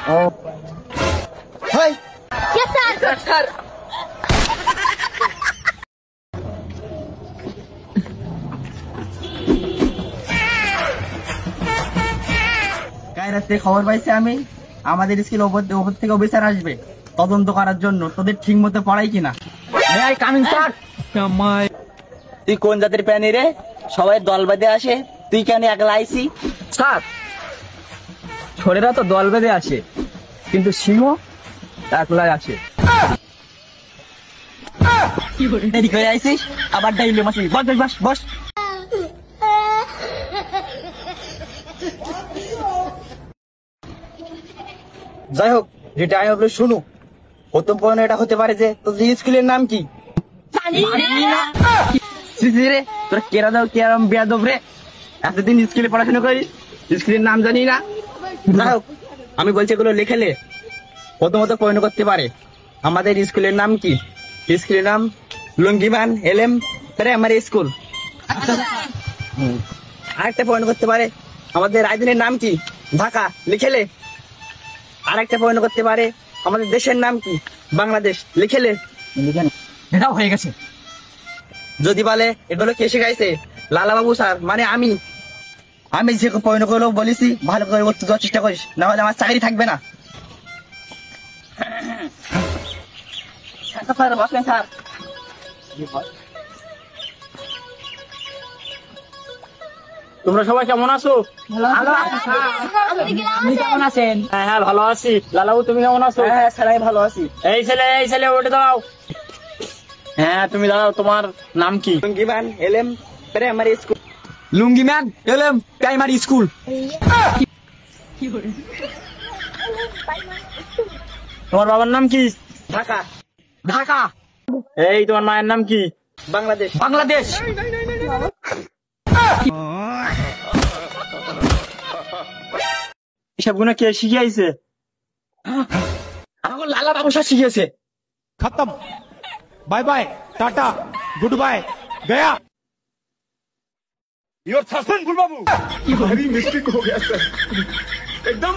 ও high Yes, sir. Sir কাল রাতে খবর পাইছি আমি আমাদের স্কুলে ওপর থেকে অফিসার আসবে তদন্ত করার জন্য তোদের ঠিক মতো পড়াই কিনা। Coming sir. তুই কোন জাতের প্রাণী রে? সবাই দল বেঁধে আসে, তুই কেন একলা আইসি? স্যার, ছোড়েরা তো দল বেঁধে আসে, কিন্তু সিংহ একলাই আছে। দেরি করে আইসিস আবার ডাইলে মাসি। বস বস বস বস। যাই হোক, যেটা আমি বলি শুনু। প্রথম প্রশ্ন এটা হতে পারে যে তোদের স্কুলের নাম কি? রে তোরা কেরা দাও কেরাম বেয়াদব রে, এতদিন স্কুলে পড়াশোনা করিস স্কুলের নাম জানি না। যাই হোক, আমি বলছি এগুলো লেখেলে প্রথমত পরিণ করতে পারে আমাদের স্কুলের নাম কি। স্কুলের নাম লুঙ্গিমান এলএম প্রাইমারি স্কুল। আরেকটা পরিণ করতে পারে আমাদের রাজধানীর নাম কি, ঢাকা লিখেলে। আরেকটা পরিণ করতে পারে আমাদের দেশের নাম কি, বাংলাদেশ লিখেলে। এটাও হয়ে গেছে। যদি বলে এগুলো কে শিখাইছে, লালা বাবু স্যার মানে আমি যে পরিণ করলো বলেছি ভালো করে করতে দেওয়ার চেষ্টা করিস, না হলে আমার চাকরি থাকবে না। স্যার বসবেন স্যার। তোমরা সবাই কেমন আছো? আপনি কেমন আছেন? হ্যাঁ হ্যাঁ ভালো আছি। লালাবু তুমি কেমন আছো? হ্যাঁ স্যার আমি ভালো আছি। এই ছেলে ওঠে দাও। হ্যাঁ তুমি দাঁড়াও, তোমার নাম কি? লুঙ্গিমান এলএম প্রাইমারি স্কুল। লুঙ্গিম্যান এলএম প্রাইমারি স্কুল। তোমার বাবার নাম কি? ঢাকা। ঢাকা। এই তোমার মায়ের নাম কি? বাংলাদেশ। বাংলাদেশ। এসবগুলো কে শিখিয়েছে? আমার লালা বাবু স্যার শিখিয়েছে। खत्म बाय बाय टाटा गुड बाय गया योर सस्पेंड बाबू मिस्टेक हो गया सर एकदम